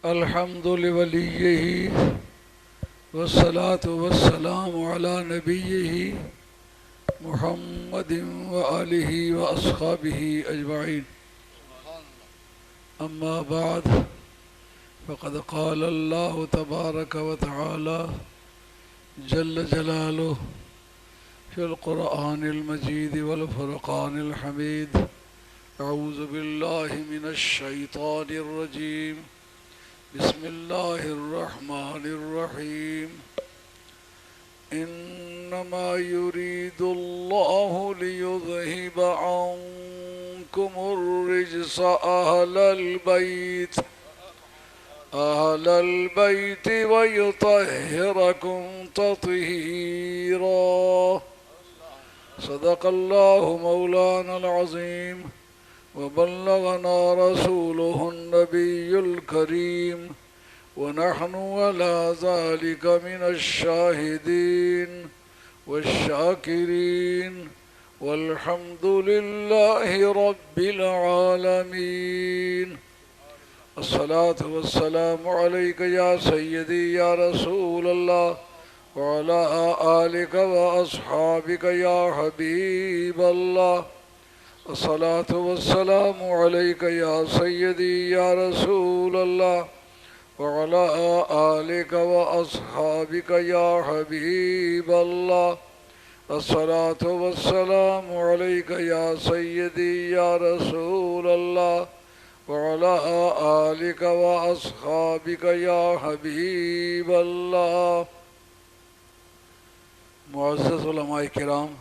الحمد لوليه والصلاة والسلام على نبيه محمد وآله وأصحابه أجمعين. أما بعد، فقد قال الله تبارك وتعالى جل جلاله في القرآن المجيد والفرقان الحميد: أعوذ بالله من الشيطان الرجيم، بسم الله الرحمن الرحيم. إنما يريد الله ليذهب عنكم الرجس أهل البيت ويطهركم تطهيرا. صدق الله مولانا العظيم، وبلغنا رسوله النبي الكريم، ونحن على ذلك من الشاهدين والشاكرين، والحمد لله رب العالمين. الصلاة والسلام عليك يا سيدي يا رسول الله، وعلى آلك وأصحابك يا حبيب الله. الصلاة والسلام عليك يا سيدي يا رسول الله، وعلى آلك وأصحابك يا حبيب الله. الصلاة والسلام عليك يا سيدي يا رسول الله، وعلى آلك وأصحابك يا حبيب الله. معزز علماء کرام،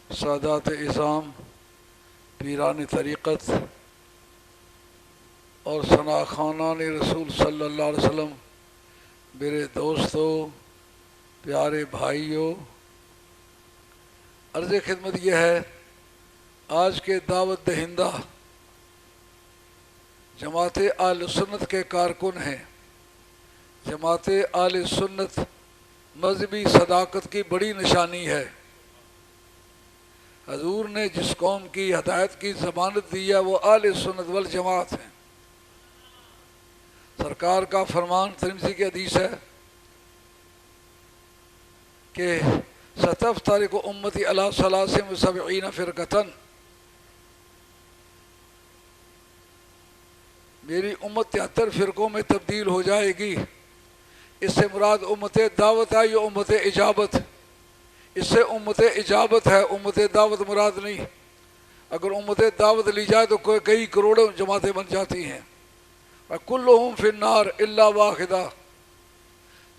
سادات اعظام، پیران طریقت اور ثنا خوانان رسول صلی اللہ علیہ وسلم، میرے دوستو، پیارے بھائیوں، عرض خدمت یہ ہے، آج کے دعوت دہندہ جماعت اہل سنت کے کارکن ہیں۔ جماعت اہل سنت مذہبی صداقت کی بڑی نشانی ہے۔ حضور نے جس قوم کی ہدایت کی ضمانت دی ہے وہ اہل سنت والجماعت ہیں۔ سرکار کا فرمان ترمذی کی حدیث ہے کہ ستفترق امتی علی 73 فرقۃ، میری امت 73 فرقوں میں تبدیل ہو جائے گی۔ اس سے مراد امت دعوت ہے یا امت اجابت؟ اس سے امت اجابت ہے، امت دعوت مراد نہیں۔ اگر امت دعوت لی جائے تو کئی کروڑوں جماعتیں بن جاتی ہیں۔ کلہم فی النار الا واحدہ،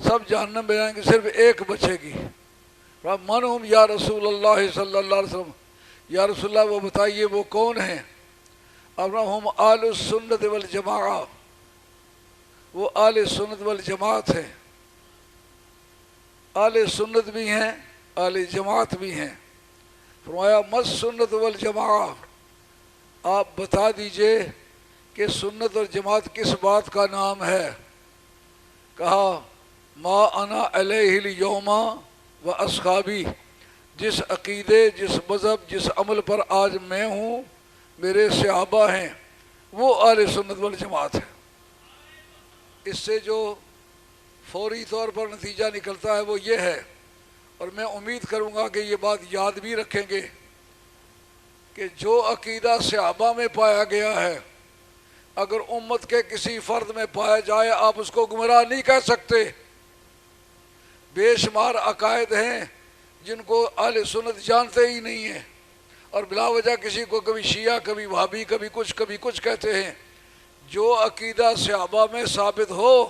سب جہنم میں جائیں گے، صرف ایک بچے گی۔ من ہم یا رسول اللہ صلی اللہ علیہ وسلم، یا رسول اللہ وہ بتائیے وہ کون ہیں؟ اب ہم اہل السنت والجماعہ، وہ اہل سنت والجماعت ہیں۔ اہل سنت بھی ہیں، اہل جماعت بھی ہیں۔ فرمایا مس سنت والجماعہ، آپ بتا دیجئے کہ سنت اور جماعت کس بات کا نام ہے؟ کہا ما انا علیہ الیوم و اصحابی، جس عقیدے، جس مذہب، جس عمل پر آج میں ہوں، میرے صحابہ ہیں، وہ اہل سنت والجماعت ہے۔ اس سے جو فوری طور پر نتیجہ نکلتا ہے وہ یہ ہے، اور میں امید کروں گا کہ یہ بات یاد بھی رکھیں گے، کہ جو عقیدہ صحابہ میں پایا گیا ہے اگر امت کے کسی فرد میں پایا جائے آپ اس کو گمراہ نہیں کہہ سکتے۔ بے شمار عقائد ہیں جن کو اہل سنت جانتے ہی نہیں ہیں، اور بلا وجہ کسی کو کبھی شیعہ، کبھی وہابی، کبھی کچھ کہتے ہیں۔ جو عقیدہ صحابہ میں ثابت ہو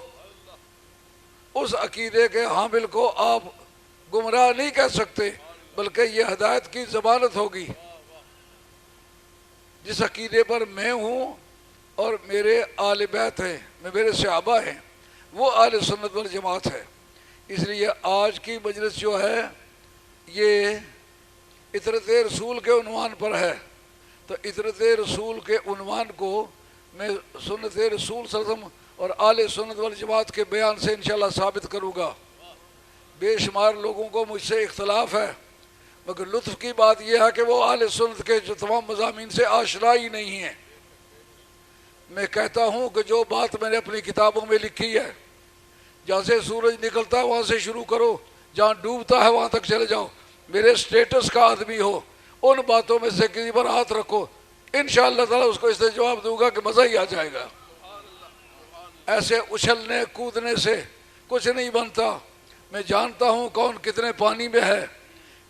اس عقیدے کے حامل کو آپ گمراہ نہیں کہہ سکتے، بلکہ یہ ہدایت کی ضمانت ہوگی۔ جس عقیدے پر میں ہوں اور میرے آل بیت ہیں، میرے صحابہ ہیں، وہ اہل سنت والجماعت ہے۔ اس لیے آج کی مجلس جو ہے یہ اطرت رسول کے عنوان پر ہے، تو اطرت رسول کے عنوان کو میں سنت رسول صلی اللہ علیہ وسلم اور اہل سنت والجماعت کے بیان سے انشاءاللہ ثابت کروں گا۔ بے شمار لوگوں کو مجھ سے اختلاف ہے، مگر لطف کی بات یہ ہے کہ وہ اہل سنت کے جو تمام مضامین سے آشنا ہی نہیں ہیں۔ میں کہتا ہوں کہ جو بات میں نے اپنی کتابوں میں لکھی ہے، جہاں سے سورج نکلتا ہے وہاں سے شروع کرو، جہاں ڈوبتا ہے وہاں تک چلے جاؤ، میرے سٹیٹس کا آدمی ہو، ان باتوں میں سے کسی پر ہاتھ رکھو، انشاءاللہ تعالیٰ اس کو اس سے جواب دوں گا کہ مزہ ہی آ جائے گا۔ ایسے اچھلنے کودنے سے کچھ نہیں بنتا۔ میں جانتا ہوں کون کتنے پانی میں ہے۔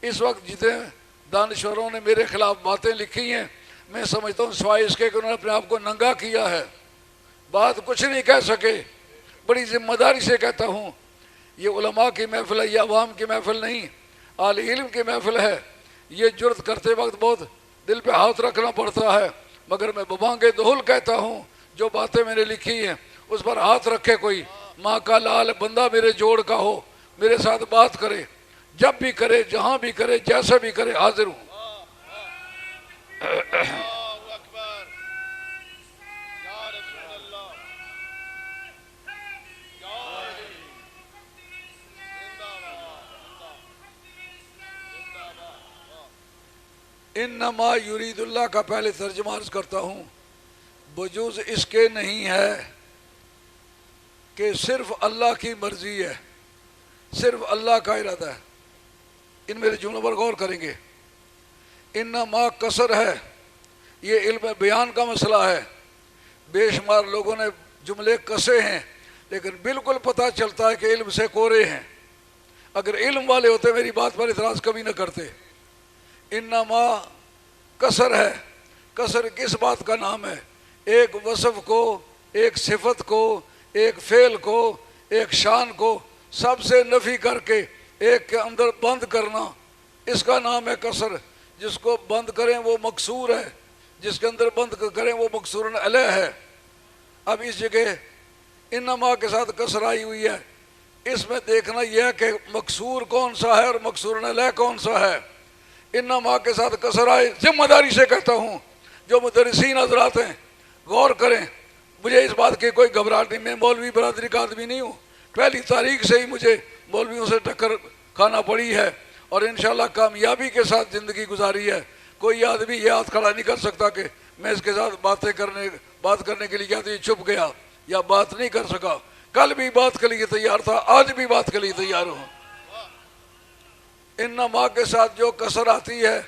اس وقت جتنے دانشوروں نے میرے خلاف باتیں لکھی ہیں، میں سمجھتا ہوں سوائے اس کے کہ انہوں نے اپنے آپ کو ننگا کیا ہے، بات کچھ نہیں کہہ سکے۔ بڑی ذمہ داری سے کہتا ہوں، یہ علماء کی محفل ہے، یہ عوام کی محفل نہیں، اہل علم کی محفل ہے۔ یہ جرت کرتے وقت بہت دل پہ ہاتھ رکھنا پڑتا ہے، مگر میں ببانگ دہل کہتا ہوں، جو باتیں میں نے لکھی ہیں اس پر ہاتھ رکھے کوئی، ماں کا لال بندہ میرے جوڑ کا ہو، میرے ساتھ بات کرے، جب بھی کرے، جہاں بھی کرے، جیسا بھی کرے، حاضر ہوں۔ انما یرید اللہ کا پہلے ترجمہ عرض کرتا ہوں، بجوز اس کے نہیں ہے کہ صرف اللہ کی مرضی ہے، صرف اللہ کا ارادہ ہے۔ ان میرے جملوں پر غور کریں گے۔ انما قصر ہے، یہ علم بیان کا مسئلہ ہے۔ بے شمار لوگوں نے جملے کسے ہیں، لیکن بالکل پتہ چلتا ہے کہ علم سے کورے ہیں۔ اگر علم والے ہوتے میری بات پر اعتراض کبھی نہ کرتے۔ انما قصر ہے، قصر کس بات کا نام ہے؟ ایک وصف کو، ایک صفت کو، ایک فعل کو، ایک شان کو سب سے نفی کر کے ایک کے اندر بند کرنا، اس کا نام ہے قصر۔ جس کو بند کریں وہ مکسور ہے، جس کے اندر بند کریں وہ مکسور علیہ ہے۔ اب اس جگہ انما کے ساتھ قصر آئی ہوئی ہے، اس میں دیکھنا یہ ہے کہ مکسور کون سا ہے اور مکسور علیہ کون سا ہے۔ انما کے ساتھ قصر آئے، ذمہ داری سے کہتا ہوں، جو مدرسین حضرات ہیں غور کریں۔ مجھے اس بات کی کوئی گھبراہٹ نہیں، میں مولوی برادری کا آدمی نہیں ہوں، پہلی تاریخ سے ہی مجھے مولویوں سے ٹکر کھانا پڑی ہے اور انشاءاللہ کامیابی کے ساتھ زندگی گزاری ہے۔ کوئی آدمی یہ ہاتھ کھڑا نہیں کر سکتا کہ میں اس کے ساتھ بات کرنے کے لیے کیا تو چھپ گیا یا بات نہیں کر سکا۔ کل بھی بات کے لیے تیار تھا، آج بھی بات کے لیے تیار ہوں۔ انما کے ساتھ جو قصر آتی ہے،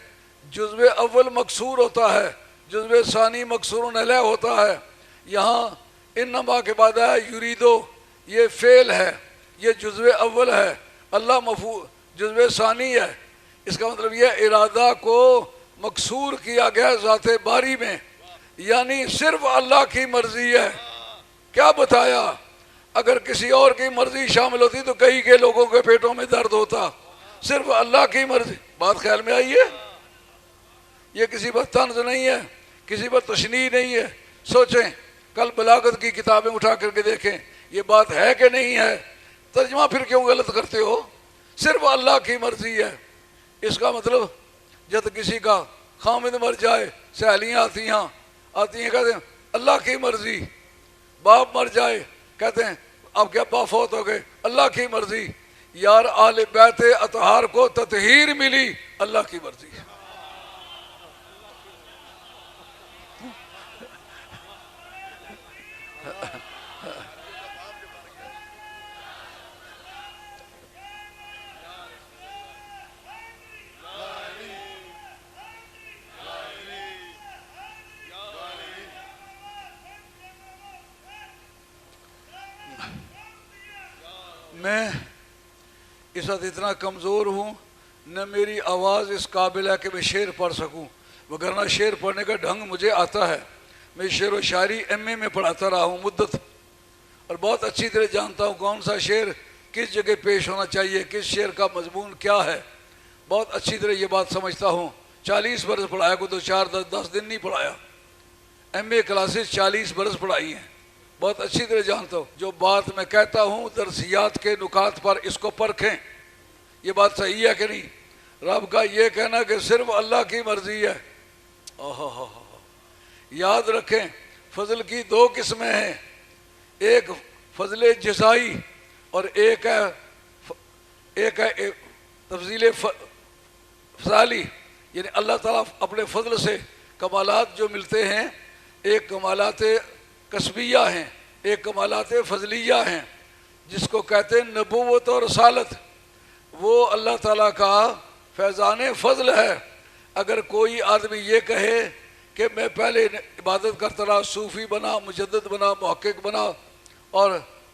جزو اول مکسور ہوتا ہے، جزو ثانی مکسور علیہ ہوتا ہے۔ یہاں انما کے بعد ہے یریدو، یہ فعل ہے، یہ جزو اول ہے، اللہ مفعول جزو ثانی ہے۔ اس کا مطلب یہ ارادہ کو مکسور کیا گیا ذات باری میں، یعنی صرف اللہ کی مرضی ہے۔ کیا بتایا؟ اگر کسی اور کی مرضی شامل ہوتی تو کئی کے لوگوں کے پیٹوں میں درد ہوتا۔ صرف اللہ کی مرضی، بات خیال میں آئی ہے؟ یہ کسی پر طنز نہیں ہے، کسی پر تشنیع نہیں ہے۔ سوچیں، کل بلاغت کی کتابیں اٹھا کر کے دیکھیں، یہ بات ہے کہ نہیں ہے؟ ترجمہ پھر کیوں غلط کرتے ہو؟ صرف اللہ کی مرضی ہے۔ اس کا مطلب جب کسی کا خامد مر جائے، سہیلیاں آتی ہیں کہتے ہیں اللہ کی مرضی، باپ مر جائے کہتے ہیں اب کیا ابا فوت ہو گئے، اللہ کی مرضی۔ یار آل بیت اطہار کو تطہیر ملی، اللہ کی مرضی۔ میں اس وقت اتنا کمزور ہوں، نہ میری آواز اس قابل ہے کہ میں شعر پڑھ سکوں، وگرنہ شعر پڑھنے کا ڈھنگ مجھے آتا ہے۔ میں شعر و شاعری ایم اے میں پڑھاتا رہا ہوں مدت، اور بہت اچھی طرح جانتا ہوں کون سا شعر کس جگہ پیش ہونا چاہیے، کس شعر کا مضمون کیا ہے۔ بہت اچھی طرح یہ بات سمجھتا ہوں۔ 40 برس پڑھایا، کوئی تو 4-10 دن نہیں پڑھایا۔ ایم اے کلاسز 40 برس پڑھائی ہیں، بہت اچھی طرح جانتا ہوں۔ جو بات میں کہتا ہوں درسیات کے نکات پر اس کو پرکھیں، یہ بات صحیح ہے کہ نہیں؟ رب کا یہ کہنا کہ صرف اللہ کی مرضی ہے، یاد رکھیں فضل کی 2 قسمیں ہیں، ایک فضل جزائی اور ایک ہے تفضیل فضالی، یعنی اللہ تعالیٰ اپنے فضل سے کمالات جو ملتے ہیں، ایک کمالات کسبیہ ہیں، ایک کمالات فضلیہ ہیں، جس کو کہتے ہیں نبوت اور رسالت۔ وہ اللہ تعالیٰ کا فیضان فضل ہے۔ اگر کوئی آدمی یہ کہے کہ میں پہلے عبادت کرتا رہا، صوفی بنا، مجدد بنا، محقق بنا اور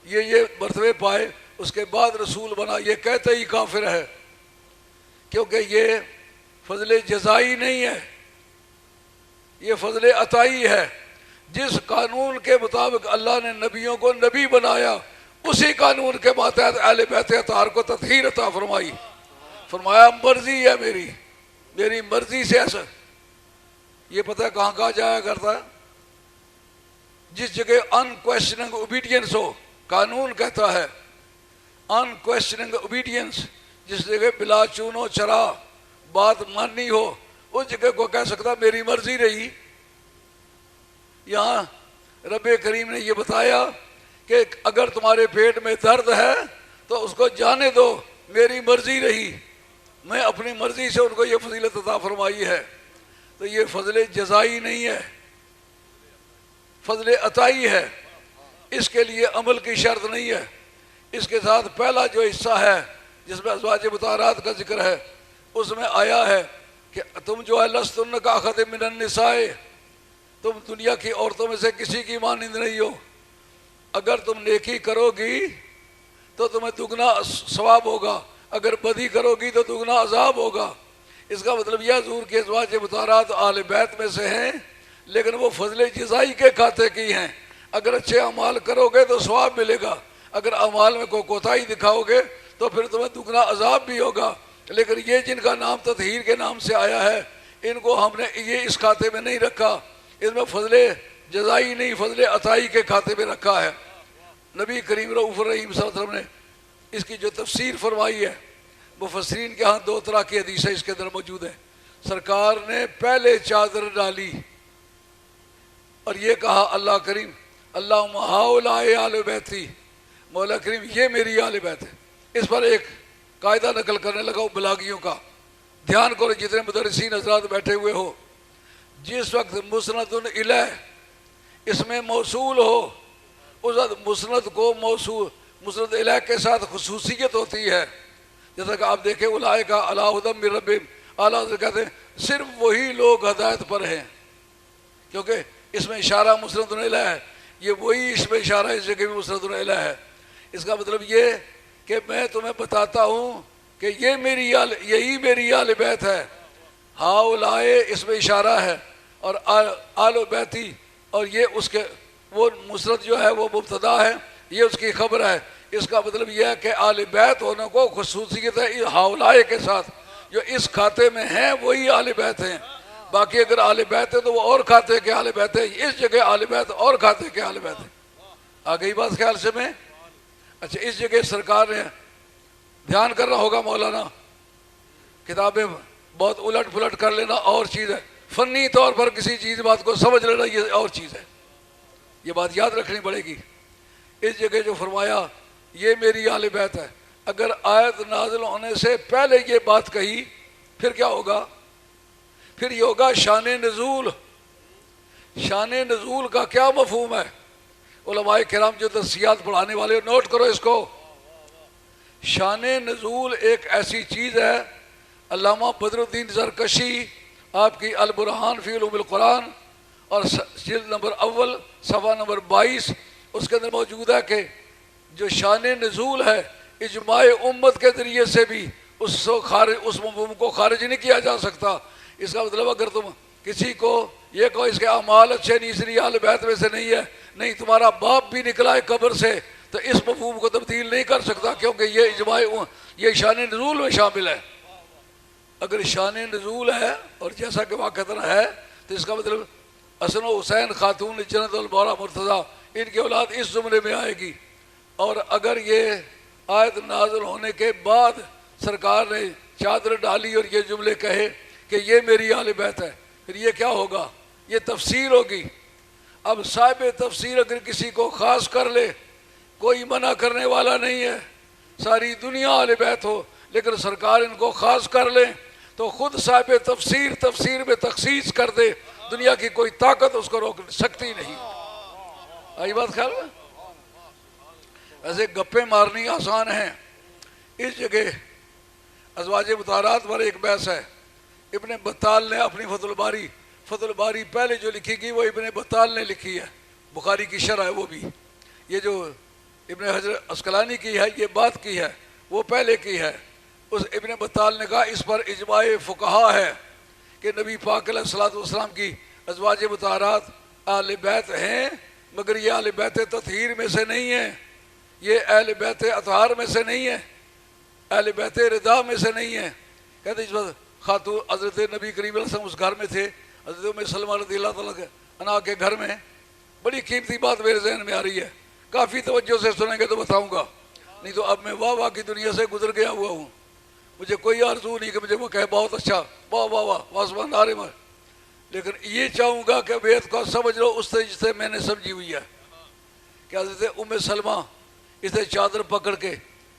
یہ مرتبے پائے، اس کے بعد رسول بنا، یہ کہتے ہی کافر ہے، کیونکہ یہ فضل جزائی نہیں ہے، یہ فضل عطائی ہے۔ جس قانون کے مطابق اللہ نے نبیوں کو نبی بنایا، اسی قانون کے ماتحت اہل بیت اطہار کو تطہیر عطا فرمائی۔ فرمایا مرضی ہے میری مرضی سے ایسا۔ یہ پتہ ہے کہاں کہا جایا کرتا ہے؟ جس جگہ انکویسچننگ اوبیڈینس ہو، قانون کہتا ہے انکویسچننگ اوبیڈینس، جس جگہ بلا چون و چرا بات ماننی ہو، اس جگہ کو کہہ سکتا میری مرضی رہی۔ یہاں رب کریم نے یہ بتایا کہ اگر تمہارے پیٹ میں درد ہے تو اس کو جانے دو، میری مرضی رہی، میں اپنی مرضی سے ان کو یہ فضیلت عطا فرمائی ہے۔ تو یہ فضل جزائی نہیں ہے، فضل عطائی ہے۔ اس کے لیے عمل کی شرط نہیں ہے۔ اس کے ساتھ پہلا جو حصہ ہے جس میں ازواج مطہرات کا ذکر ہے، اس میں آیا ہے کہ تم جو ہے لستن کاخذ من النساء، تم دنیا کی عورتوں میں سے کسی کی مانند نہیں ہو۔ اگر تم نیکی کرو گی تو تمہیں دگنا ثواب ہوگا، اگر بدی کرو گی تو دگنا عذاب ہوگا۔ اس کا مطلب یہ حضور کے ازواج مطہرات اہل بیت میں سے ہیں، لیکن وہ فضل جزائی کے کھاتے کی ہیں۔ اگر اچھے اعمال کرو گے تو ثواب ملے گا، اگر اعمال میں کوئی کوتاہی دکھاؤ گے تو پھر تمہیں دگنا عذاب بھی ہوگا۔ لیکن یہ جن کا نام تطہیر کے نام سے آیا ہے، ان کو ہم نے یہ اس کھاتے میں نہیں رکھا، اس میں فضل جزائی نہیں، فضل عطائی کے کھاتے میں رکھا ہے۔ نبی کریم رؤوف الرحیم صلی اللہ علیہ وسلم نے اس کی جو تفسیر فرمائی ہے، مفسرین کے ہاں دو طرح کی حدیثیں اس کے اندر موجود ہیں۔ سرکار نے پہلے چادر ڈالی اور یہ کہا اللہ کریم اللہم ہؤلاء آل بیتی، مولا کریم یہ میری آل بیت ہے۔ اس پر ایک قاعدہ نقل کرنے لگا بلاغیوں کا، دھیان کرو جتنے مدرسین حضرات بیٹھے ہوئے ہو، جس وقت مسند الیہ اس میں موصول ہو، اس وقت مسند کو موصول مسند الیہ کے ساتھ خصوصیت ہوتی ہے۔ جیسا کہ آپ دیکھیں اولئک علی ھدی من ربہم، اعلیٰ حضرت کہتے ہیں صرف وہی لوگ ہدایت پر ہیں، کیونکہ اس میں اشارہ مسند الیہ ہے، یہ وہی اس میں اشارہ اس جگہ بھی مسند الیہ ہے۔ اس کا مطلب یہ کہ میں تمہیں بتاتا ہوں کہ یہی میری آل بیت ہے۔ ہؤلاء اس میں اشارہ ہے اور آل بیتی، اور یہ اس کے وہ مسند جو ہے وہ مبتدا ہے، یہ اس کی خبر ہے۔ اس کا مطلب یہ ہے کہ آل بیت ہونے کو خصوصیت ہے ہؤلاء کے ساتھ، جو اس کھاتے میں ہیں وہی آل بیت ہیں۔ باقی اگر آل بیت ہے تو وہ اور کھاتے کے آل بیت ہے، اس جگہ آل بیت اور کھاتے کے آل بیت ہے۔ آ گئی بات خیال سے میں؟ اچھا، اس جگہ سرکار نے دھیان کرنا ہوگا، مولانا کتابیں بہت الٹ پلٹ کر لینا اور چیز ہے، فنی طور پر کسی چیز بات کو سمجھ لینا یہ اور چیز ہے، یہ بات یاد رکھنی پڑے گی۔ اس جگہ جو فرمایا یہ میری آل بیت ہے، اگر آیت نازل ہونے سے پہلے یہ بات کہی پھر کیا ہوگا؟ پھر یہ ہوگا شان نزول۔ شان نزول کا کیا مفہوم ہے؟ علماء کرام جو تفسیرات پڑھانے والے نوٹ کرو اس کو۔ شان نزول ایک ایسی چیز ہے، علامہ بدر الدین زرکشی آپ کی البرہان فی علوم القرآن اور جلد نمبر اول صفحہ نمبر 22 اس کے اندر موجود ہے کہ جو شان نزول ہے اجماع امت کے ذریعے سے بھی اس مفہوم کو خارج نہیں کیا جا سکتا۔ اس کا مطلب اگر تم کسی کو یہ کہو اس کے اعمال اچھے نہیں اس لیے اہل بیت میں سے نہیں ہے، نہیں تمہارا باپ بھی نکلا ہے قبر سے، تو اس مفہوم کو تبدیل نہیں کر سکتا، کیونکہ یہ اجماع یہ شان نزول میں شامل ہے۔ اگر شان نزول ہے اور جیسا کہ واقعتاً ہے تو اس کا مطلب حسن و حسین خاتون جنت المورا مرتضیٰ ان کی اولاد اس زمرے میں آئے گی۔ اور اگر یہ آیت نازل ہونے کے بعد سرکار نے چادر ڈالی اور یہ جملے کہے کہ یہ میری آل بیت ہے، پھر یہ کیا ہوگا؟ یہ تفسیر ہوگی۔ اب صاحب تفسیر اگر کسی کو خاص کر لے، کوئی منع کرنے والا نہیں ہے، ساری دنیا آل بیت ہو، لیکن سرکار ان کو خاص کر لیں تو خود صاحب تفسیر میں تخصیص کر دے، دنیا کی کوئی طاقت اس کو روک سکتی نہیں۔ آئی بات خیال میں؟ ایسے گپے مارنی آسان ہیں. اس جگہ ازواج مطہرات پر ایک بحث ہے. ابن بطال نے اپنی فتح الباری پہلے جو لکھی گئی وہ ابن بطال نے لکھی ہے. بخاری کی شرح ہے وہ بھی. یہ جو ابن حجر عسقلانی کی ہے یہ بات کی ہے وہ پہلے کی ہے. اس ابن بطال نے کہا اس پر اجماع فقہا ہے کہ نبی پاک علیہ الصلوۃ والسلام کی ازواج مطہرات اہل بیت ہیں، مگر یہ اہل بیت تطہیر میں سے نہیں ہیں، یہ اہل بیت اطہار میں سے نہیں ہے، اہل بیت رضا میں سے نہیں ہے. کہتے اس وقت خاتون حضرت نبی کریم علیہ السلام اس گھر میں تھے، حضرت ام سلمہ رضی اللہ تعالیٰ عنہا کے گھر میں. بڑی قیمتی بات میرے ذہن میں آ رہی ہے، کافی توجہ سے سنیں گے تو بتاؤں گا، نہیں تو اب میں واہ واہ کی دنیا سے گزر گیا ہوا ہوں. مجھے کوئی آرزو نہیں کہ مجھے وہ کہے بہت اچھا، واہ واہ واہ واسمان نعرے مار. لیکن یہ چاہوں گا کہ بیت کو سمجھ لو اس طرح جسے میں نے سمجھی ہوئی ہے کہ حضرت ام سلمہ اسے چادر پکڑ کے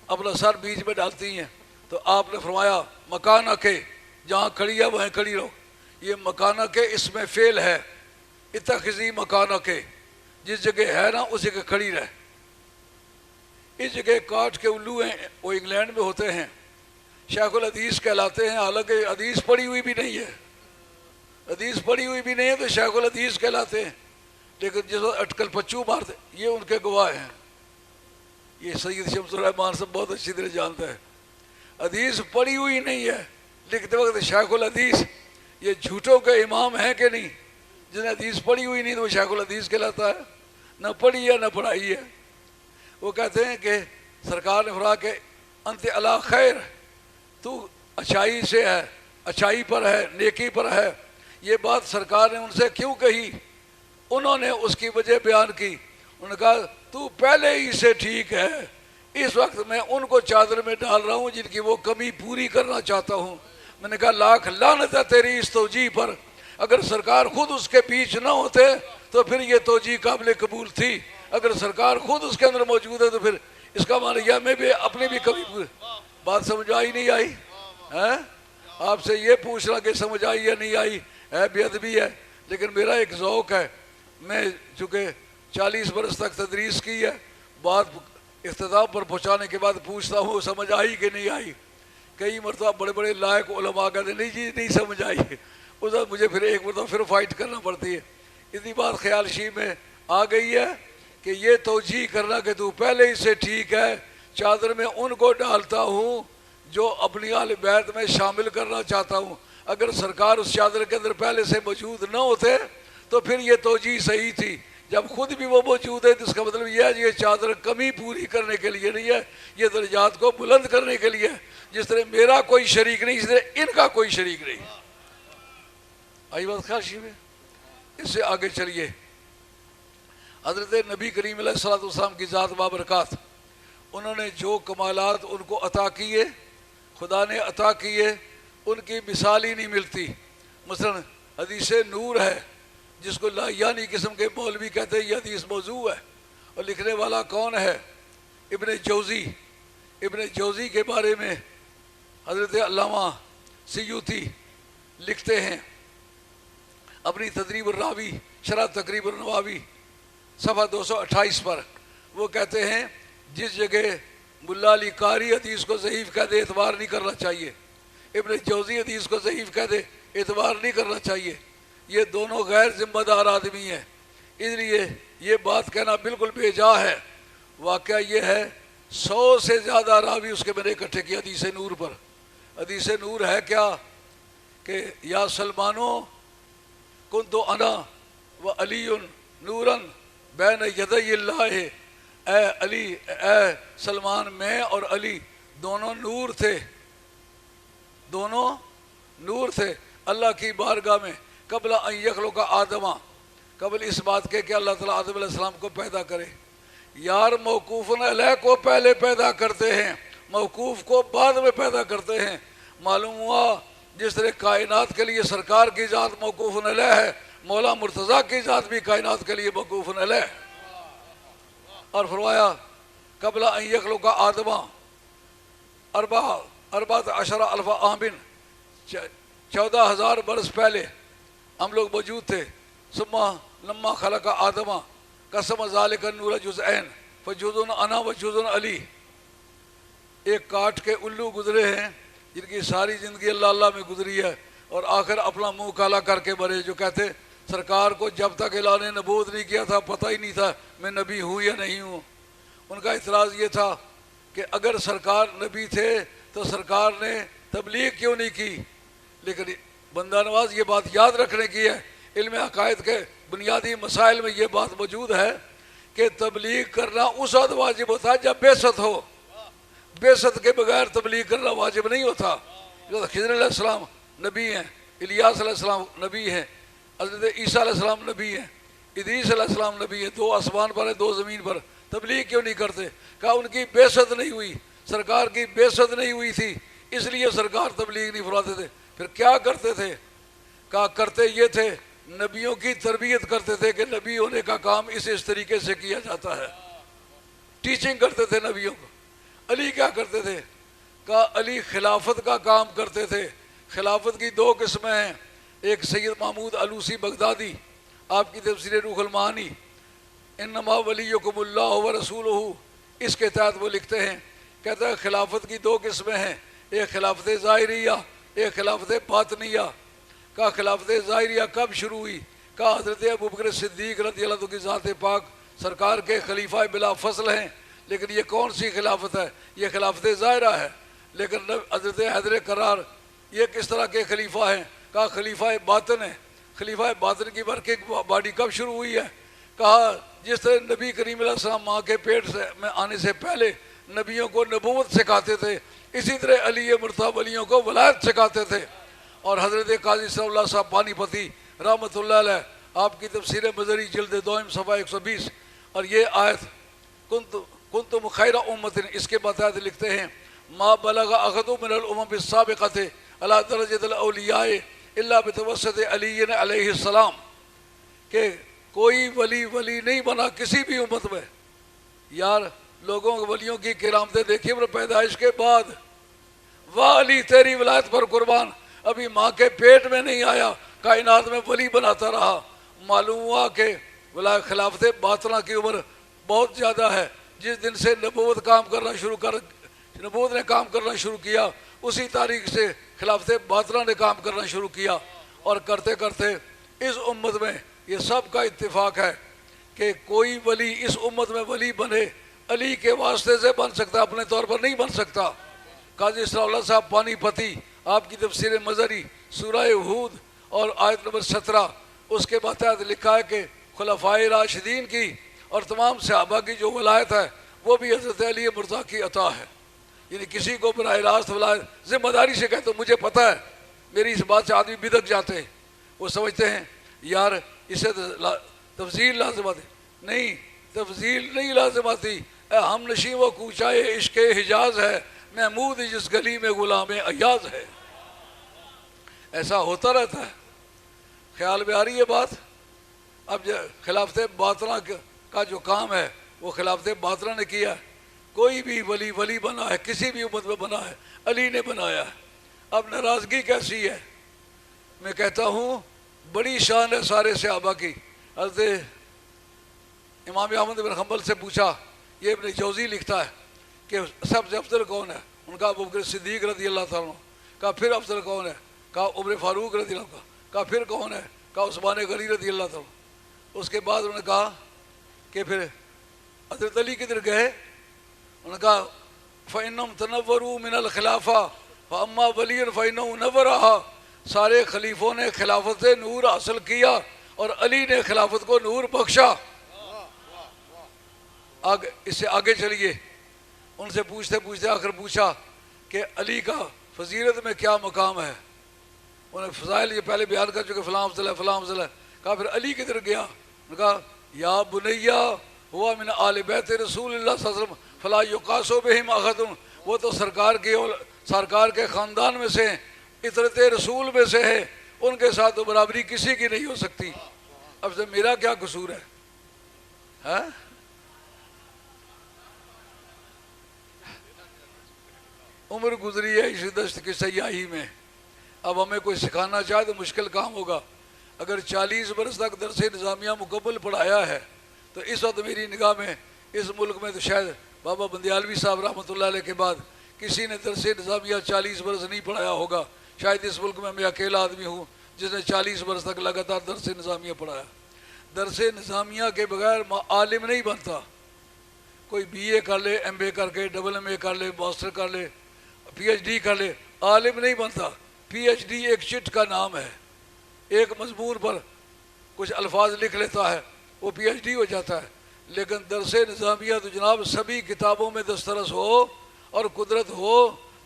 اپنا سر بیچ میں ڈالتی ہیں تو آپ نے فرمایا مکانہ کے، جہاں کھڑی ہے وہیں کھڑی رہو. یہ مکانہ کے اس میں فعل ہے، اتخذی مکانہ کے، جس جگہ ہے نا اس جگہ کھڑی رہے. اس جگہ کاٹ کے الو ہیں وہ انگلینڈ میں ہوتے ہیں، شیخ الحدیث کہلاتے ہیں، حالانکہ حدیث پڑھی ہوئی بھی نہیں ہے، حدیث پڑھی ہوئی بھی نہیں ہے تو شیخ الحدیث کہلاتے ہیں. لیکن جس وقت اٹکل پچو مارتے یہ ان کے گواہ ہیں. یہ سید شمس الرحمان صاحب بہت اچھی طرح جانتا ہے، حدیث پڑھی ہوئی نہیں ہے لکھتے وقت شیخ الحدیث. یہ جھوٹوں کے امام ہیں کہ نہیں؟ جس نے حدیث پڑھی ہوئی نہیں تو وہ شیخ الحدیث کہلاتا ہے، نہ پڑھی ہے نہ پڑھائی ہے. وہ کہتے ہیں کہ سرکار نے فرمایا کہ انت علی خیر، تو اچھائی سے ہے، اچھائی پر ہے، نیکی پر ہے. یہ بات سرکار نے ان سے کیوں کہی؟ انہوں نے اس کی وجہ بیان کی. انہوں نے کہا تو پہلے ہی سے ٹھیک ہے، اس وقت میں ان کو چادر میں ڈال رہا ہوں جن کی وہ کمی پوری کرنا چاہتا ہوں. میں نے کہا لاکھ لعنت ہے تیری اس توجیہ پر، اگر سرکار خود اس کے بیچ نہ ہوتے تو پھر یہ توجیہ قابل قبول تھی، اگر سرکار خود اس کے اندر موجود ہے تو پھر اس کا معنی یہ میں بھی اپنی بھی کمی پوری. بات سمجھ آئی نہیں آئی؟ آپ سے یہ پوچھنا کہ سمجھ آئی یا نہیں آئی ہے بے ادبی ہے. لیکن میرا ایک ذوق ہے، میں چونکہ 40 برس تک تدریس کی ہے، بات اختتام پر پہنچانے کے بعد پوچھتا ہوں سمجھ آئی کہ نہیں آئی. کئی مرتبہ بڑے بڑے لائق علماء کہتے نہیں جی نہیں سمجھ آئی، اس وقت مجھے پھر ایک مرتبہ پھر فائٹ کرنا پڑتی ہے. اتنی بات خیال شی میں آ گئی ہے کہ یہ توجیہ کرنا کہ تو پہلے ہی سے ٹھیک ہے، چادر میں ان کو ڈالتا ہوں جو اپنی اہل بیت میں شامل کرنا چاہتا ہوں. اگر سرکار اس چادر کے اندر پہلے سے موجود نہ ہوتے تو پھر یہ توجیہ صحیح تھی. جب خود بھی وہ موجود ہے تو اس کا مطلب یہ ہے یہ چادر کمی پوری کرنے کے لیے نہیں ہے، یہ درجات کو بلند کرنے کے لیے. جس طرح میرا کوئی شریک نہیں اس طرح ان کا کوئی شریک نہیں. آئی بات خیال میں؟ اس سے آگے چلیے. حضرت نبی کریم علیہ الصلوۃ والسلام کی ذات بابرکات، انہوں نے جو کمالات ان کو عطا کیے، خدا نے عطا کیے، ان کی مثال ہی نہیں ملتی. مثلا حدیث نور ہے جس کو لا یعنی قسم کے مولوی کہتے ہیں یہ حدیث موضوع ہے، اور لکھنے والا کون ہے؟ ابن جوزی. ابن جوزی کے بارے میں حضرت علامہ سیوطی لکھتے ہیں اپنی تدریب الراوی شرح تقریب النواوی صفحہ 228 پر. وہ کہتے ہیں جس جگہ ملا علی قاری حدیث کو ضعیف کہہ دے اعتبار نہیں کرنا چاہیے، ابن جوزی حدیث کو ضعیف کہہ دے اعتبار نہیں کرنا چاہیے. یہ دونوں غیر ذمہ دار آدمی ہیں، اس لیے یہ بات کہنا بالکل بے جا ہے. واقعہ یہ ہے 100 سے زیادہ راوی اس کے میں نے اکٹھے کیا حدیث نور پر. حدیث نور ہے کیا کہ یا سلمانو کنت انا و علی نورا بین یدی اللہ، اے علی، اے سلمان، میں اور علی دونوں نور تھے، دونوں نور تھے اللہ کی بارگاہ میں قبل ان یخلق آدم، قبل اس بات کے کہ اللہ تعالیٰ آدم علیہ السلام کو پیدا کرے. یار موقوف علیہ کو پہلے پیدا کرتے ہیں، موقوف کو بعد میں پیدا کرتے ہیں. معلوم ہوا جس طرح کائنات کے لیے سرکار کی ذات موقوف علیہ ہے، مولا مرتضیٰ کی ذات بھی کائنات کے لیے موقوف علیہ. اور فرمایا قبل ان یخلق آدم 14 الف عام، 14,000 برس پہلے ہم لوگ موجود تھے. ثم لما خلق آدم، قسم ذالک النور جزءین فجزء انا وجزء علی. ایک کاٹ کے الو گزرے ہیں جن کی ساری زندگی اللہ اللہ میں گزری ہے، اور آخر اپنا منہ کالا کر کے مرے، جو کہتے سرکار کو جب تک اعلان نبوت نہیں کیا تھا پتہ ہی نہیں تھا میں نبی ہوں یا نہیں ہوں. ان کا اعتراض یہ تھا کہ اگر سرکار نبی تھے تو سرکار نے تبلیغ کیوں نہیں کی. لیکن بندہ نواز یہ بات یاد رکھنے کی ہے، علم عقائد کے بنیادی مسائل میں یہ بات موجود ہے کہ تبلیغ کرنا اس وقت واجب ہوتا ہے جب بعثت ہو. بعثت کے بغیر تبلیغ کرنا واجب نہیں ہوتا. خضر علیہ السلام نبی ہیں، الیاس علیہ السلام نبی ہیں، حضرت عیسیٰ علیہ السلام نبی ہیں، ادریس علیہ السلام نبی ہیں. 2 آسمان پر ہیں 2 زمین پر. تبلیغ کیوں نہیں کرتے؟ کہا ان کی بعثت نہیں ہوئی، سرکار کی بعثت نہیں ہوئی تھی، اس لیے سرکار تبلیغ نہیں فرماتے تھے. پھر کیا کرتے تھے؟ کہا کرتے یہ تھے، نبیوں کی تربیت کرتے تھے کہ نبی ہونے کا کام اس طریقے سے کیا جاتا ہے. ٹیچنگ کرتے تھے نبیوں کو. علی کیا کرتے تھے؟ کہا علی خلافت کا کام کرتے تھے. خلافت کی 2 قسمیں ہیں. ایک سید محمود علوسی بغدادی، آپ کی تفسیر روح المعانی انما ولیکم اللہ ورسولہ، اس کے تحت وہ لکھتے ہیں، کہتا ہے خلافت کی 2 قسمیں ہیں، ایک خلافت ظاہریہ ایک خلافت باطنیہ. کہا خلافت ظاہریہ کب شروع ہوئی؟ کہا حضرت ابوبکر صدیق رضی اللہ عنہ کی ذات پاک سرکار کے خلیفہ بلا فصل ہیں. لیکن یہ کون سی خلافت ہے؟ یہ خلافت ظاہرہ ہے. لیکن حضرت حیدر کرار یہ کس طرح کے خلیفہ ہیں؟ کہا خلیفہ باطن ہے. خلیفہ باطن کی ورکنگ باڈی کب شروع ہوئی ہے؟ کہا جس طرح نبی کریم علیہ السلام ماں کے پیٹ سے میں آنے سے پہلے نبیوں کو نبوت سکھاتے تھے، اسی طرح علی مرتضیٰ ولیوں کو ولایت سکھاتے تھے. اور حضرت قاضی صلی اللہ صاحب پانی پتی رحمۃ اللہ علیہ، آپ کی تفسیر مظہری جلد 2 صفحہ 120، اور یہ آیت کنتم خیر امت، اس کے بتائے لکھتے ہیں ما بلغ احد من الامم السابقۃ علی درجۃ الاولیاء الا بتوسط علی علیہ السلام، کہ کوئی ولی نہیں بنا کسی بھی امت میں. یار لوگوں ولیوں کی کرامتیں دیکھیے پیدائش کے بعد. واہ علی تیری ولایت پر قربان، ابھی ماں کے پیٹ میں نہیں آیا کائنات میں ولی بناتا رہا. معلوم ہوا کہ خلافت باطنہ کی عمر بہت زیادہ ہے. جس دن سے نبوت نے کام کرنا شروع کیا اسی تاریخ سے خلافت باطنہ نے کام کرنا شروع کیا. اور کرتے کرتے اس امت میں یہ سب کا اتفاق ہے کہ کوئی ولی اس امت میں ولی بنے علی کے واسطے سے بن سکتا، اپنے طور پر نہیں بن سکتا. قاضی صلی اللہ صاحب پانی پتی، آپ کی تفسیر مظہری سورہ ہود اور آیت نمبر 17، اس کے بعد لکھا ہے کہ خلفائے راشدین کی اور تمام صحابہ کی جو ولایت ہے وہ بھی حضرت علی مرتضیٰ کی عطا ہے. یعنی کسی کو براہ راست ولایت ذمہ داری سے کہتے مجھے پتہ ہے، میری اس بات سے آدمی بدک جاتے ہیں. وہ سمجھتے ہیں یار اسے تفضیل لازم آتی. نہیں، تفضیل نہیں لازم آتی. اے ہم نشیں و کوچائے عشق حجاز ہے، محمود جس گلی میں غلام ایاز ہے. ایسا ہوتا رہتا ہے. خیال میں آ رہی ہے بات؟ اب خلافت باطنہ کا جو کام ہے وہ خلافت باطنہ نے کیا ہے. کوئی بھی ولی بنا ہے، کسی بھی امت میں بنا ہے، علی نے بنایا ہے. اب ناراضگی کیسی ہے؟ میں کہتا ہوں بڑی شان ہے سارے صحابہ کی. حضرت امام احمد بن حنبل سے پوچھا، یہ ابن جوزی لکھتا ہے کہ سب سے افضل کون ہے؟ ان کا ابوبکر صدیق رضی اللہ تعالیٰ عنہ. کہا پھر افضل کون ہے؟ کہا عمر فاروق رضی اللہ عنہ. کہا پھر کون ہے؟ کہا عثمان غنی رضی اللہ تعالیٰ. اس کے بعد انہوں نے کہا کہ پھر حضرت علی کدھر گئے؟ انہوں نے کہا فَإِنَّهُمْ تَنَوَّرُوا مِنَ الْخِلَافَةِ فَأَمَّا وَلِيٌّ فَإِنَّهُ نَوَّرَهَا. سارے خلیفوں نے خلافت سے نور حاصل کیا اور علی نے خلافت کو نور بخشا. اس سے آگے چلیے. ان سے پوچھتے پوچھتے آخر پوچھا کہ علی کا فضیلت میں کیا مقام ہے. انہوں نے فضائل یہ پہلے بیان کر چکے، فلاں افضل ہے فلاں افضل ہے. کہا پھر علی کدھر گیا؟ انہوں نے کہا یا بنیا ہوا من آل بیت رسول اللہ صلی اللہ علیہ وسلم فلا یقاس بہم احد. وہ تو سرکار کے خاندان میں سے، اطرت رسول میں سے ہے، ان کے ساتھ تو برابری کسی کی نہیں ہو سکتی. اب سے میرا کیا قصور ہے؟ ہاں عمر گزری ہے اس دشت کی سیاہی میں. اب ہمیں کوئی سکھانا چاہے تو مشکل کام ہوگا. اگر 40 برس تک درس نظامیہ مکمل پڑھایا ہے تو اس وقت میری نگاہ میں اس ملک میں تو شاید بابا بندیالوی صاحب رحمۃ اللہ علیہ کے بعد کسی نے درس نظامیہ 40 برس نہیں پڑھایا ہوگا. شاید اس ملک میں اکیلا آدمی ہوں جس نے 40 برس تک لگاتار درس نظامیہ پڑھایا. درس نظامیہ کے بغیر عالم نہیں بنتا. کوئی بی اے کر لے، ایم اے کر کے، ڈبل ایم اے کر لے، ماسٹر کر لے، پی ایچ ڈی کر لے، عالم نہیں بنتا. پی ایچ ڈی ایک چٹ کا نام ہے. ایک مضمون پر کچھ الفاظ لکھ لیتا ہے وہ پی ایچ ڈی ہو جاتا ہے. لیکن درس نظامیہ تو جناب سبھی کتابوں میں دسترس ہو اور قدرت ہو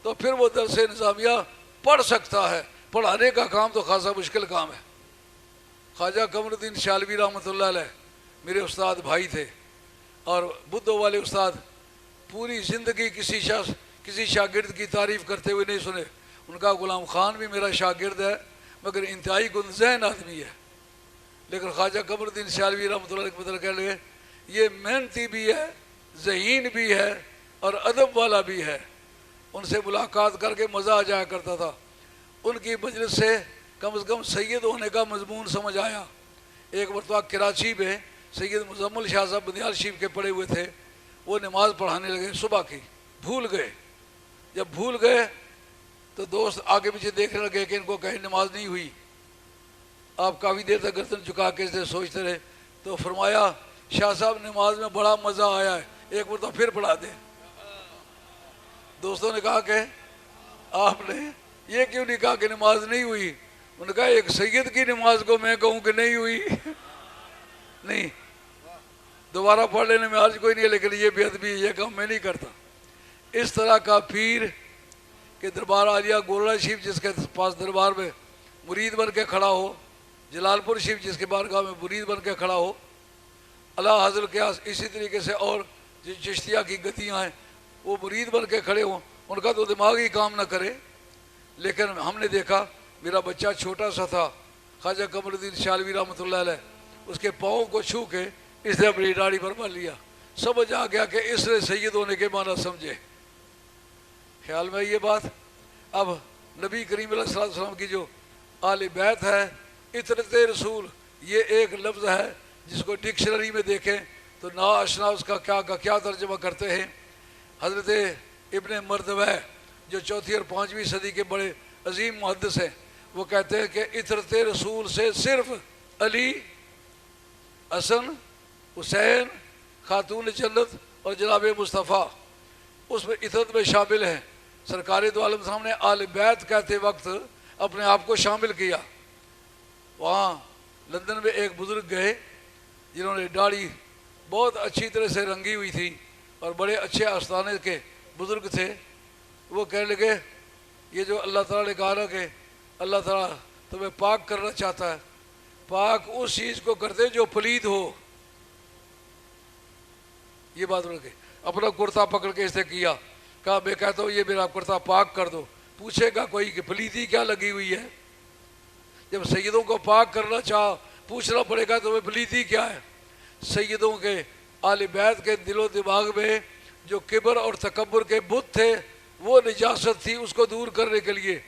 تو پھر وہ درس نظامیہ پڑھ سکتا ہے. پڑھانے کا کام تو خاصا مشکل کام ہے. خواجہ قمر الدین شالوی رحمۃ اللہ علیہ میرے استاد بھائی تھے، اور بدھو والے استاد پوری زندگی کسی شاگرد کی تعریف کرتے ہوئے نہیں سنے. ان کا غلام خان بھی میرا شاگرد ہے مگر انتہائی گند ذہن آدمی ہے. لیکن خواجہ قمر الدین شالوی رحمۃ اللہ علیہ کے مطلب کہہ لگے یہ محنتی بھی ہے، ذہین بھی ہے اور ادب والا بھی ہے. ان سے ملاقات کر کے مزہ آ جایا کرتا تھا. ان کی مجلس سے کم از کم سید ہونے کا مضمون سمجھ آیا. ایک مرتبہ کراچی میں سید مزمل شاہ صاحب بنیال شریف کے پڑھے ہوئے تھے. وہ نماز پڑھانے لگے صبح کی، بھول گئے. جب بھول گئے تو دوست آگے پیچھے دیکھنے لگے کہ ان کو کہیں نماز نہیں ہوئی. آپ کافی دیر تک گردن جھکا کے اسے سوچتے رہے تو فرمایا شاہ صاحب نماز میں بڑا مزہ آیا ہے، ایک مرتبہ پھر پڑھا دیں. دوستوں نے کہا کہ آپ نے یہ کیوں نہیں کہا کہ نماز نہیں ہوئی؟ انہوں نے کہا ایک سید کی نماز کو میں کہوں کہ نہیں ہوئی نہیں، دوبارہ پڑھ لینے میں عرض کوئی نہیں ہے، لیکن یہ بے ادبی یہ کام میں نہیں کرتا. اس طرح کا پیر کہ دربار عالیہ گولڑا شریف جس کے پاس دربار میں مرید بن کے کھڑا ہو، جلال پور شریف جس کے بارگاہ میں مرید بن کے کھڑا ہو، اللہ حضرت کے اسی طریقے سے اور جو چشتیہ کی گدیاں ہیں وہ مرید بن کے کھڑے ہوں، ان کا تو دماغ ہی کام نہ کرے. لیکن ہم نے دیکھا میرا بچہ چھوٹا سا تھا، خواجہ قمر الدین شالوی رحمۃ اللہ علیہ، اس کے پاؤں کو چھو کے اس نے اپنی داڑھی پر مل لیا. سمجھ آ گیا کہ اس نے سید ہونے کے معنی سمجھے. خیال میں یہ بات اب نبی کریم علیہ الصلوۃ والسلام کی جو آل بیت ہے، اطرت رسول، یہ ایک لفظ ہے جس کو ڈکشنری میں دیکھیں تو نا آشنا اس کا کیا ترجمہ کرتے ہیں. حضرت ابن مردوہ جو 4 اور 5ویں صدی کے بڑے عظیم محدث ہیں، وہ کہتے ہیں کہ اطرت رسول سے صرف علی، حسن، حسین، خاتون جنت اور جناب مصطفیٰ اس میں اطرت میں شامل ہیں. سرکار دو عالم صاحب نے آل بیت کہتے وقت اپنے آپ کو شامل کیا. وہاں لندن میں ایک بزرگ گئے جنہوں نے داڑھی بہت اچھی طرح سے رنگی ہوئی تھی اور بڑے اچھے آستانے کے بزرگ تھے. وہ کہنے لگے یہ جو اللہ تعالیٰ نے کہا نا کہ اللہ تعالیٰ تمہیں پاک کرنا چاہتا ہے، پاک اس چیز کو کرتے جو پلید ہو. یہ بات انہوں نے اپنا کرتا پکڑ کے اس نے کیا، کہا میں کہتا ہوں یہ میرا کرتا پاک کر دو. پوچھے گا کوئی کہ پلیدی کیا لگی ہوئی ہے؟ جب سیدوں کو پاک کرنا چاہ پوچھنا پڑے گا تو پلیدی کیا ہے؟ سیدوں کے آل بیت کے دل و دماغ میں جو کبر اور تکبر کے بت تھے وہ نجاست تھی، اس کو دور کرنے کے لیے.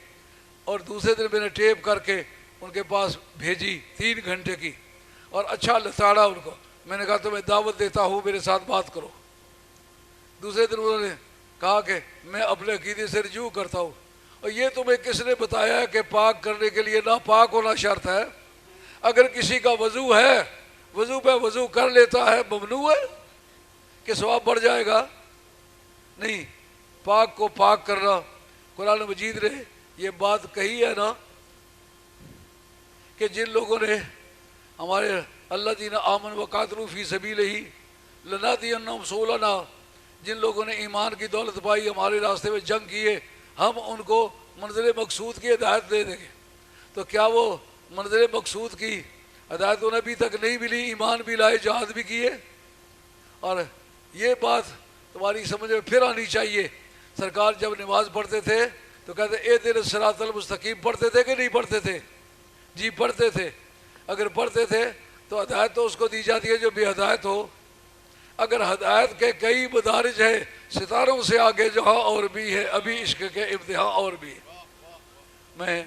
اور دوسرے دن میں نے ٹیپ کر کے ان کے پاس بھیجی 3 گھنٹے کی اور اچھا لتاڑا ان کو. میں نے کہا تمہیں دعوت دیتا ہوں میرے ساتھ بات کرو. دوسرے دن انہوں نے کہا کہ میں اپنے عقیدے سے رجوع کرتا ہوں. اور یہ تمہیں کس نے بتایا ہے کہ پاک کرنے کے لیے ناپاک ہونا شرط ہے؟ اگر کسی کا وضو ہے، وضو پہ وضو کر لیتا ہے، ممنوع ہے کہ ثواب بڑھ جائے گا؟ نہیں، پاک کو پاک کرنا. قرآن مجید نے یہ بات کہی ہے نا کہ جن لوگوں نے ہمارے الذین آمنوا وقاتلوا فی سبیلہ لنہدینہم سبلنا، جن لوگوں نے ایمان کی دولت پائی، ہمارے راستے میں جنگ کیے، ہم ان کو منزل مقصود کی ہدایت دے دیں گے. تو کیا وہ منزل مقصود کی ہدایت انہیں ابھی تک نہیں ملی؟ ایمان بھی لائے، جہاد بھی کیے. اور یہ بات تمہاری سمجھ میں پھر آنی چاہیے. سرکار جب نماز پڑھتے تھے تو کہتے اہدنا الصراط المستقیم پڑھتے تھے کہ نہیں پڑھتے تھے؟ جی پڑھتے تھے. اگر پڑھتے تھے تو ہدایت تو اس کو دی جاتی ہے جو بے ہدایت ہو. اگر ہدایت کے کئی مدارج ہیں، ستاروں سے آگے جہاں اور بھی ہے، ابھی عشق کے امتحان اور بھی ہے. میں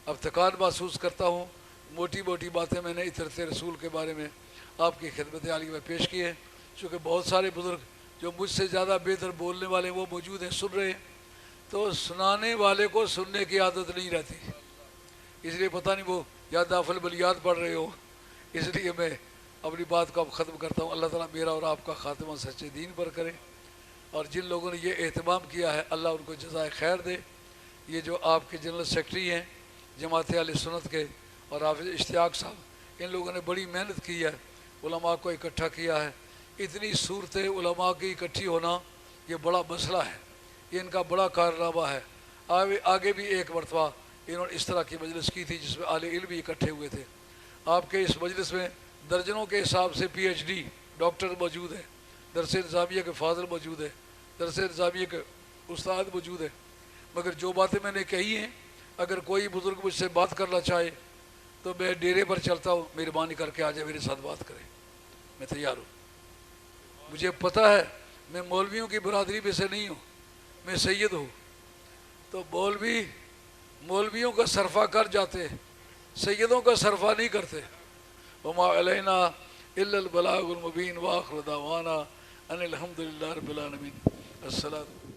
اب تھکان محسوس کرتا ہوں. موٹی موٹی باتیں میں نے اطرت رسول کے بارے میں آپ کی خدمت عالیہ میں پیش کیے ہیں۔ چونکہ بہت سارے بزرگ جو مجھ سے زیادہ بہتر بولنے والے وہ موجود ہیں، سن رہے ہیں، تو سنانے والے کو سننے کی عادت نہیں رہتی، اس لیے پتہ نہیں وہ یا داف البلیات پڑھ رہے ہو۔ اس لیے میں اپنی بات کو اب ختم کرتا ہوں۔ اللہ تعالیٰ میرا اور آپ کا خاتمہ سچے دین پر کرے، اور جن لوگوں نے یہ اہتمام کیا ہے اللہ ان کو جزائے خیر دے۔ یہ جو آپ کے جنرل سیکرٹری ہیں جماعت اہل سنت کے اور حافظ اشتیاق صاحب، ان لوگوں نے بڑی محنت کی ہے، علماء کو اکٹھا کیا ہے۔ اتنی صورتیں علماء کی اکٹھی ہونا یہ بڑا مسئلہ ہے، یہ ان کا بڑا کارنامہ ہے۔ آگے بھی ایک مرتبہ انہوں نے اس طرح کی مجلس کی تھی جس میں اہل علم بھی اکٹھے ہوئے تھے۔ آپ کے اس مجلس میں درجنوں کے حساب سے پی ایچ ڈی ڈاکٹر موجود ہیں، درس نظامیہ کے فاضل موجود ہیں، درس نظامیہ کے استاد موجود ہیں، مگر جو باتیں میں نے کہی ہیں اگر کوئی بزرگ مجھ سے بات کرنا چاہے تو میں ڈیرے پر چلتا ہوں، مہربانی کر کے آ جائے میرے ساتھ بات کرے، میں تیار ہوں۔ مجھے پتہ ہے میں مولویوں کی برادری میں سے نہیں ہوں، میں سید ہوں، تو مولویوں کا صرفہ کر جاتے، سیدوں کا صرفہ نہیں کرتے۔ وما علینا الا البلاغ المبین، وآخر دعوانا ان الحمد للہ رب العالمین۔ السلام